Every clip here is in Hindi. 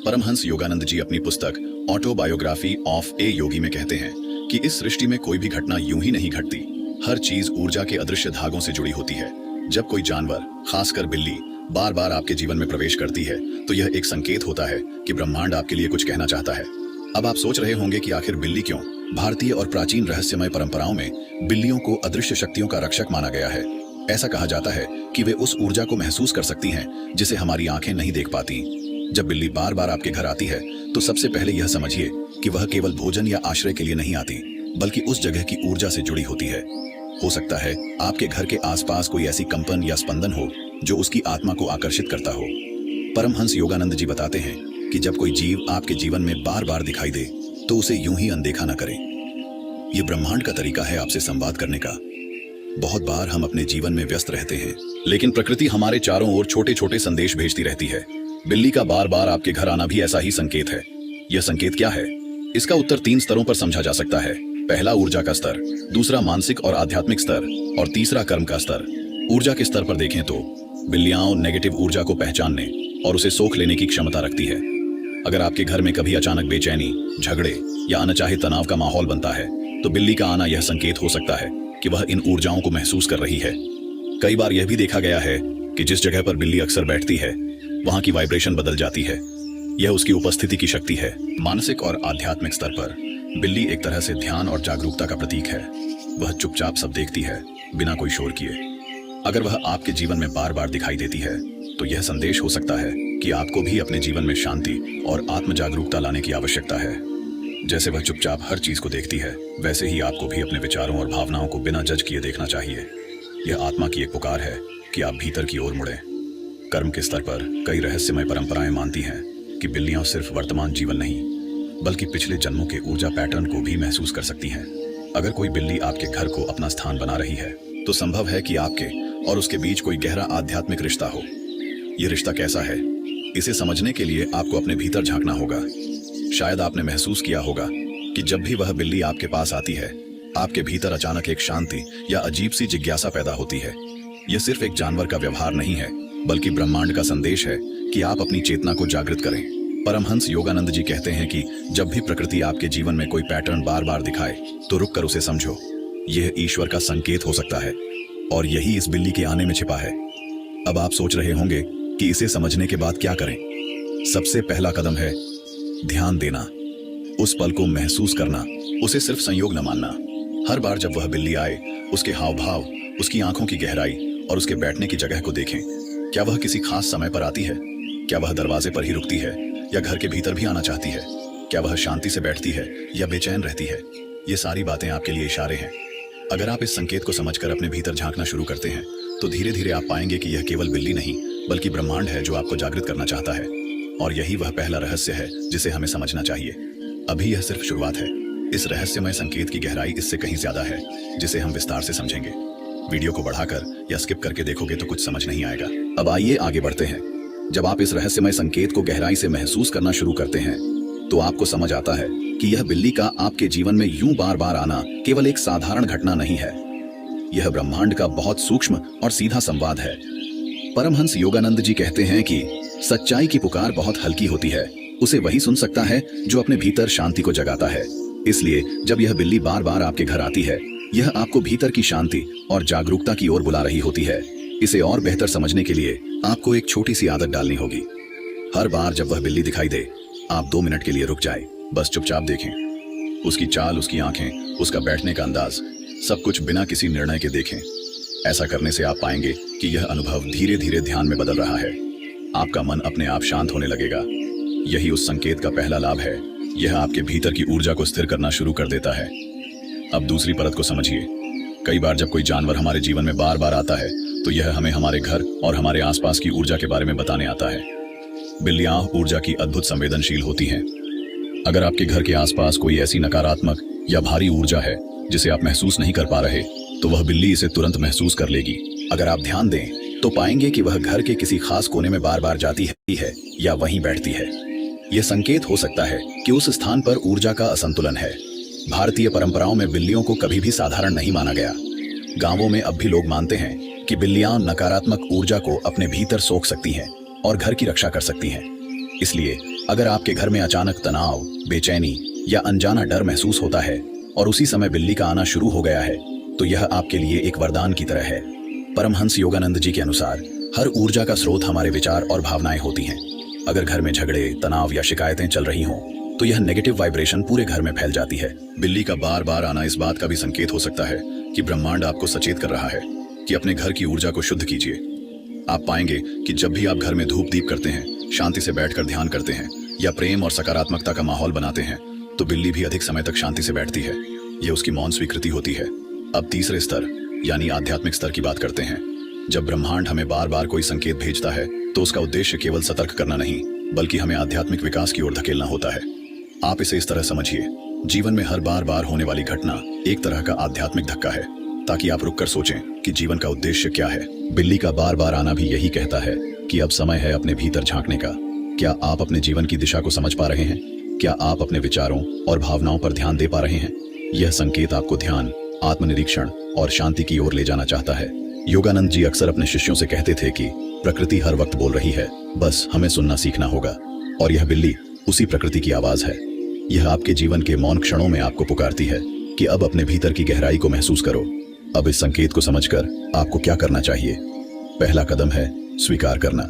परमहंस योगानंद जी अपनी पुस्तक ऑटोबायोग्राफी ऑफ ए योगी में कहते हैं कि इस सृष्टि में कोई भी घटना यूं ही नहीं घटती। हर चीज ऊर्जा के अदृश्य धागों से जुड़ी होती है। जब कोई जानवर, खासकर बिल्ली, बार बार आपके जीवन में प्रवेश करती है तो यह एक संकेत होता है कि ब्रह्मांड आपके लिए कुछ कहना चाहता है। अब आप सोच रहे होंगे कि आखिर बिल्ली क्यों? भारतीय और प्राचीन रहस्यमय परंपराओं में बिल्लियों को अदृश्य शक्तियों का रक्षक माना गया है। ऐसा कहा जाता है कि वे उस ऊर्जा को महसूस कर सकती हैं जिसे हमारी आंखें नहीं देख पाती। जब बिल्ली बार बार आपके घर आती है तो सबसे पहले यह समझिए कि वह केवल भोजन या आश्रय के लिए नहीं आती, बल्कि उस जगह की ऊर्जा से जुड़ी होती है। हो सकता है आपके घर के आसपास कोई ऐसी कंपन या स्पंदन हो जो उसकी आत्मा को आकर्षित करता हो। परमहंस योगानंद जी बताते हैं कि जब कोई जीव आपके जीवन में बार बार दिखाई दे तो उसे यूं ही अनदेखा न करें। यह ब्रह्मांड का तरीका है आपसे संवाद करने का। बहुत बार हम अपने जीवन में व्यस्त रहते हैं, लेकिन प्रकृति हमारे चारों ओर छोटे छोटे संदेश भेजती रहती है। बिल्ली का बार बार आपके घर आना भी ऐसा ही संकेत है। यह संकेत क्या है? इसका उत्तर 3 स्तरों पर समझा जा सकता है। पहला ऊर्जा का स्तर, दूसरा मानसिक और आध्यात्मिक स्तर और तीसरा कर्म का स्तर। ऊर्जा के स्तर पर देखें तो बिल्लियां नेगेटिव ऊर्जा को पहचानने और उसे सोख लेने की क्षमता रखती है। अगर आपके घर में कभी अचानक बेचैनी, झगड़े या अनचाहे तनाव का माहौल बनता है तो बिल्ली का आना यह संकेत हो सकता है कि वह इन ऊर्जाओं को महसूस कर रही है। कई बार यह भी देखा गया है कि जिस जगह पर बिल्ली अक्सर बैठती है वहां की वाइब्रेशन बदल जाती है। यह उसकी उपस्थिति की शक्ति है। मानसिक और आध्यात्मिक स्तर पर बिल्ली एक तरह से ध्यान और जागरूकता का प्रतीक है। वह चुपचाप सब देखती है, बिना कोई शोर किए। अगर वह आपके जीवन में बार बार दिखाई देती है तो यह संदेश हो सकता है कि आपको भी अपने जीवन में शांति और आत्म जागरूकता लाने की आवश्यकता है। जैसे वह चुपचाप हर चीज को देखती है, वैसे ही आपको भी अपने विचारों और भावनाओं को बिना जज किए देखना चाहिए। यह आत्मा की एक पुकार है कि आप भीतर की ओर मुड़ें। कर्म के स्तर पर कई रहस्यमय परंपराएं मानती हैं कि बिल्लियां सिर्फ वर्तमान जीवन नहीं, बल्कि पिछले जन्मों के ऊर्जा पैटर्न को भी महसूस कर सकती हैं। अगर कोई बिल्ली आपके घर को अपना स्थान बना रही है तो संभव है कि आपके और उसके बीच कोई गहरा आध्यात्मिक रिश्ता हो। यह रिश्ता कैसा है, इसे समझने के लिए आपको अपने भीतर झांकना होगा। शायद आपने महसूस किया होगा कि जब भी वह बिल्ली आपके पास आती है, आपके भीतर अचानक एक शांति या अजीब सी जिज्ञासा पैदा होती है। यह सिर्फ एक जानवर का व्यवहार नहीं है, बल्कि ब्रह्मांड का संदेश है कि आप अपनी चेतना को जागृत करें। परमहंस योगानंद जी कहते हैं कि जब भी प्रकृति आपके जीवन में कोई पैटर्न बार बार दिखाए तो रुक कर उसे समझो। यह ईश्वर का संकेत हो सकता है और यही इस बिल्ली के आने में छिपा है। अब आप सोच रहे होंगे कि इसे समझने के बाद क्या करें। सबसे पहला कदम है ध्यान देना, उस पल को महसूस करना, उसे सिर्फ संयोग न मानना। हर बार जब वह बिल्ली आए, उसके हाव भाव, उसकी आंखों की गहराई और उसके बैठने की जगह को देखें। क्या वह किसी खास समय पर आती है? क्या वह दरवाजे पर ही रुकती है या घर के भीतर भी आना चाहती है? क्या वह शांति से बैठती है या बेचैन रहती है? ये सारी बातें आपके लिए इशारे हैं। अगर आप इस संकेत को समझकर अपने भीतर झांकना शुरू करते हैं तो धीरे धीरे आप पाएंगे कि यह केवल बिल्ली नहीं, बल्कि ब्रह्मांड है जो आपको जागृत करना चाहता है। और यही वह पहला रहस्य है जिसे हमें समझना चाहिए। अभी यह सिर्फ शुरुआत है। इस रहस्यमय संकेत की गहराई इससे कहीं ज्यादा है, जिसे हम विस्तार से समझेंगे। वीडियो को बढ़ाकर या स्किप करके देखोगे तो कुछ समझ नहीं आएगा। अब आइए आगे बढ़ते हैं। जब आप इस रहस्यमय संकेत को गहराई से महसूस करना शुरू करते हैं तो आपको समझ आता है कि यह बिल्ली का आपके जीवन में यूं बार बार आना केवल एक साधारण घटना नहीं है। यह ब्रह्मांड का बहुत सूक्ष्म और सीधा संवाद है। परमहंस योगानंद जी कहते हैं कि सच्चाई की पुकार बहुत हल्की होती है। उसे वही सुन सकता है जो अपने भीतर शांति को जगाता है। इसलिए जब यह बिल्ली बार बार आपके घर आती है, यह आपको भीतर की शांति और जागरूकता की ओर बुला रही होती है। इसे और बेहतर समझने के लिए आपको एक छोटी सी आदत डालनी होगी। हर बार जब वह बिल्ली दिखाई दे, आप 2 मिनट के लिए रुक जाए, बस चुपचाप देखें। उसकी चाल, उसकी आंखें, उसका बैठने का अंदाज, सब कुछ बिना किसी निर्णय के देखें। ऐसा करने से आप पाएंगे कि यह अनुभव धीरे धीरे ध्यान में बदल रहा है। आपका मन अपने आप शांत होने लगेगा। यही उस संकेत का पहला लाभ है। यह आपके भीतर की ऊर्जा को स्थिर करना शुरू कर देता है। अब दूसरी परत को समझिए। कई बार जब कोई जानवर हमारे जीवन में बार बार आता है तो यह हमें हमारे घर और हमारे आसपास की ऊर्जा के बारे में बताने आता है। बिल्लियां ऊर्जा की अद्भुत संवेदनशील होती हैं। अगर आपके घर के आसपास कोई ऐसी नकारात्मक या भारी ऊर्जा है जिसे आप महसूस नहीं कर पा रहे, तो वह बिल्ली इसे तुरंत महसूस कर लेगी। अगर आप ध्यान दें तो पाएंगे कि वह घर के किसी खास कोने में बार बार जाती है या वहीं बैठती है। यह संकेत हो सकता है कि उस स्थान पर ऊर्जा का असंतुलन है। भारतीय परंपराओं में बिल्लियों को कभी भी साधारण नहीं माना गया। गांवों में अब भी लोग मानते हैं कि बिल्लियां नकारात्मक ऊर्जा को अपने भीतर सोख सकती हैं और घर की रक्षा कर सकती हैं। इसलिए अगर आपके घर में अचानक तनाव, बेचैनी या अनजाना डर महसूस होता है और उसी समय बिल्ली का आना शुरू हो गया है, तो यह आपके लिए एक वरदान की तरह है। परमहंस योगानंद जी के अनुसार हर ऊर्जा का स्रोत हमारे विचार और भावनाएं होती हैं। अगर घर में झगड़े, तनाव या शिकायतें चल रही हों, तो यह नेगेटिव वाइब्रेशन पूरे घर में फैल जाती है। बिल्ली का बार बार आना इस बात का भी संकेत हो सकता है कि ब्रह्मांड आपको सचेत कर रहा है कि अपने घर की ऊर्जा को शुद्ध कीजिए। आप पाएंगे कि जब भी आप घर में धूप दीप करते हैं, शांति से बैठकर ध्यान करते हैं या प्रेम और सकारात्मकता का माहौल बनाते हैं, तो बिल्ली भी अधिक समय तक शांति से बैठती है। यह उसकी मौन स्वीकृति होती है। अब तीसरे स्तर यानी आध्यात्मिक स्तर की बात करते हैं। जब ब्रह्मांड हमें बार बार कोई संकेत भेजता है, तो उसका उद्देश्य केवल सतर्क करना नहीं, बल्कि हमें आध्यात्मिक विकास की ओर धकेलना होता है। आप इसे इस तरह समझिए, जीवन में हर बार बार होने वाली घटना एक तरह का आध्यात्मिक धक्का है, ताकि आप रुककर सोचें कि जीवन का उद्देश्य क्या है। बिल्ली का बार बार आना भी यही कहता है कि अब समय है अपने भीतर झांकने का। क्या आप अपने जीवन की दिशा को समझ पा रहे हैं? क्या आप अपने विचारों और भावनाओं पर ध्यान दे पा रहे हैं? यह संकेत आपको ध्यान, आत्मनिरीक्षण और शांति की ओर ले जाना चाहता है। योगानंद जी अक्सर अपने शिष्यों से कहते थे कि प्रकृति हर वक्त बोल रही है, बस हमें सुनना सीखना होगा। और यह बिल्ली उसी प्रकृति की आवाज है। यह आपके जीवन के मौन क्षणों में आपको पुकारती है कि अब अपने भीतर की गहराई को महसूस करो। अब इस संकेत को समझकर आपको क्या करना चाहिए? पहला कदम है स्वीकार करना।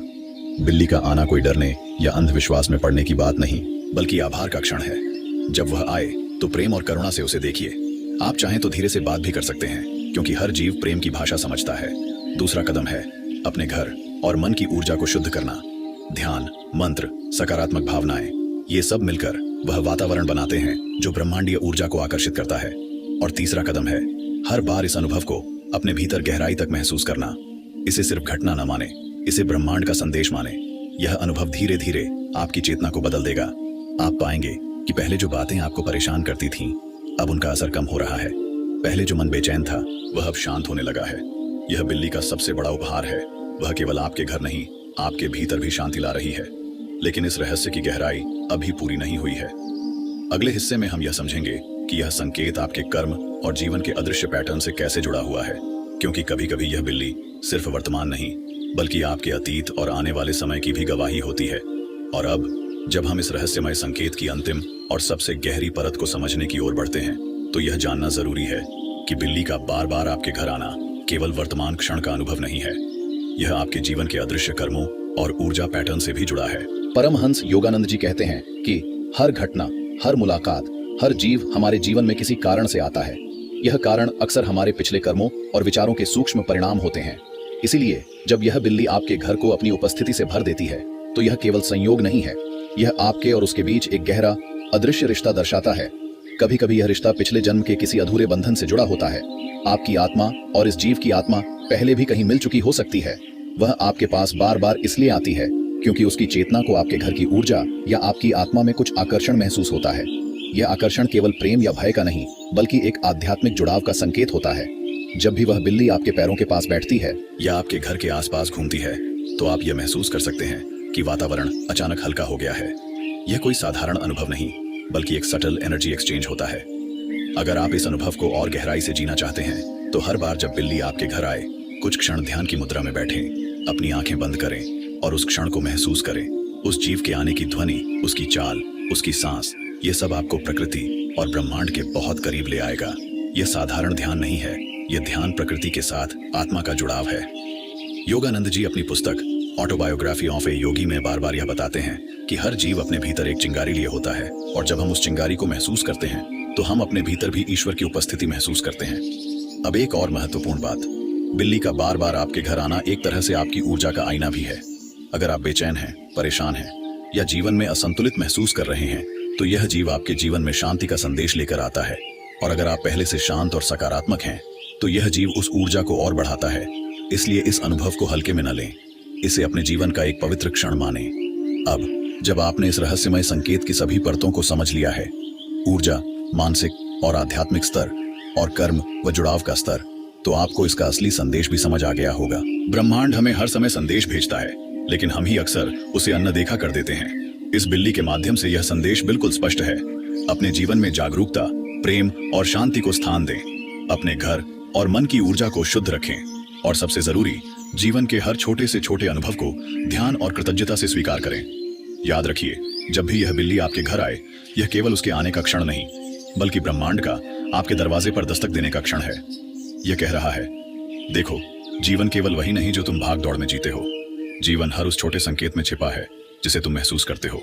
बिल्ली का आना कोई डरने या अंधविश्वास में पड़ने की बात नहीं, बल्कि आभार का क्षण है। जब वह आए तो प्रेम और करुणा से उसे देखिए। आप चाहें तो धीरे से बात भी कर सकते हैं, क्योंकि हर जीव प्रेम की भाषा समझता है। दूसरा कदम है अपने घर और मन की ऊर्जा को शुद्ध करना। ध्यान, मंत्र, सकारात्मक भावनाएं, ये सब मिलकर वह वातावरण बनाते हैं जो ब्रह्मांडीय ऊर्जा को आकर्षित करता है। और तीसरा कदम है हर बार इस अनुभव को अपने भीतर गहराई तक महसूस करना। इसे सिर्फ घटना न माने, इसे ब्रह्मांड का संदेश माने। यह अनुभव धीरे धीरे आपकी चेतना को बदल देगा। आप पाएंगे कि पहले जो बातें आपको परेशान करती थीं, अब उनका असर कम हो रहा है। पहले जो मन बेचैन था, वह अब शांत होने लगा है। यह बिल्ली का सबसे बड़ा उपहार है। वह केवल आपके घर नहीं, आपके भीतर भी शांति ला रही है। लेकिन इस रहस्य की गहराई अभी पूरी नहीं हुई है। अगले हिस्से में हम यह समझेंगे कि यह संकेत आपके कर्म और जीवन के अदृश्य पैटर्न से कैसे जुड़ा हुआ है, क्योंकि कभी कभी यह बिल्ली सिर्फ वर्तमान नहीं, बल्कि आपके अतीत और आने वाले समय की भी गवाही होती है। और अब जब हम इस रहस्यमय संकेत की अंतिम और सबसे गहरी परत को समझने की ओर बढ़ते हैं, तो यह जानना जरूरी है कि बिल्ली का बार बार आपके घर आना केवल वर्तमान क्षण का अनुभव नहीं है। यह आपके जीवन के अदृश्य कर्मों और ऊर्जा पैटर्न से भी जुड़ा है। परमहंस योगानंद जी कहते हैं कि हर घटना, हर मुलाकात, हर जीव हमारे जीवन में किसी कारण से आता है। यह कारण अक्सर हमारे पिछले कर्मों और विचारों के सूक्ष्म परिणाम होते हैं। इसीलिए जब यह बिल्ली आपके घर को अपनी उपस्थिति से भर देती है, तो यह केवल संयोग नहीं है, यह आपके और उसके बीच एक गहरा अदृश्य रिश्ता दर्शाता है। कभी कभी यह रिश्ता पिछले जन्म के किसी अधूरे बंधन से जुड़ा होता है। आपकी आत्मा और इस जीव की आत्मा पहले भी कहीं मिल चुकी हो सकती है। वह आपके पास बार बार इसलिए आती है क्योंकि उसकी चेतना को आपके घर की ऊर्जा या आपकी आत्मा में कुछ आकर्षण महसूस होता है। यह आकर्षण केवल प्रेम या भय का नहीं, बल्कि एक आध्यात्मिक जुड़ाव का संकेत होता है। जब भी वह बिल्ली आपके पैरों के पास बैठती है या आपके घर के आसपास घूमती है, तो आप यह महसूस कर सकते हैं कि वातावरण अचानक हल्का हो गया है। यह कोई साधारण अनुभव नहीं, बल्कि एक सटल एनर्जी एक्सचेंज होता है। अगर आप इस अनुभव को और गहराई से जीना चाहते हैं, तो हर बार जब बिल्ली आपके घर आए, कुछ क्षण ध्यान की मुद्रा में बैठें, अपनी आंखें बंद करें और उस क्षण को महसूस करें। उस जीव के आने की ध्वनि, उसकी चाल, उसकी सांस, ये सब आपको प्रकृति और ब्रह्मांड के बहुत करीब ले आएगा। यह साधारण ध्यान नहीं है, यह ध्यान प्रकृति के साथ आत्मा का जुड़ाव है। योगानंद जी अपनी पुस्तक ऑटोबायोग्राफी ऑफ ए योगी में बार बार यह बताते हैं कि हर जीव अपने भीतर एक चिंगारी लिए होता है, और जब हम उस चिंगारी को महसूस करते हैं, तो हम अपने भीतर भी ईश्वर की उपस्थिति महसूस करते हैं। अब एक और महत्वपूर्ण बात, बिल्ली का बार बार आपके घर आना एक तरह से आपकी ऊर्जा का आईना भी है। अगर आप बेचैन हैं, परेशान हैं या जीवन में असंतुलित महसूस कर रहे हैं, तो यह जीव आपके जीवन में शांति का संदेश लेकर आता है। और अगर आप पहले से शांत और सकारात्मक हैं, तो यह जीव उस ऊर्जा को और बढ़ाता है। इसलिए इस अनुभव को हल्के में न लें, इसे अपने जीवन का एक पवित्र क्षण मानें। अब जब आपने इस रहस्यमय संकेत की सभी परतों को समझ लिया है, ऊर्जा, मानसिक और आध्यात्मिक स्तर और कर्म व जुड़ाव का स्तर, तो आपको इसका असली संदेश भी समझ आ गया होगा। ब्रह्मांड हमें हर समय संदेश भेजता है, लेकिन हम ही अक्सर उसे अनदेखा कर देते हैं। इस बिल्ली के माध्यम से यह संदेश बिल्कुल स्पष्ट है। अपने जीवन में जागरूकता, प्रेम और शांति को स्थान दें। अपने घर और मन की ऊर्जा को शुद्ध रखें। और सबसे जरूरी, जीवन के हर छोटे से छोटे अनुभव को ध्यान और कृतज्ञता से स्वीकार करें। याद रखिए, जब भी यह बिल्ली आपके घर आए, यह केवल उसके आने का क्षण नहीं, बल्कि ब्रह्मांड का आपके दरवाजे पर दस्तक देने का क्षण है। यह कह रहा है, देखो, जीवन केवल वही नहीं जो तुम भाग दौड़ में जीते हो। जीवन हर उस छोटे संकेत में छिपा है जिसे तुम महसूस करते हो।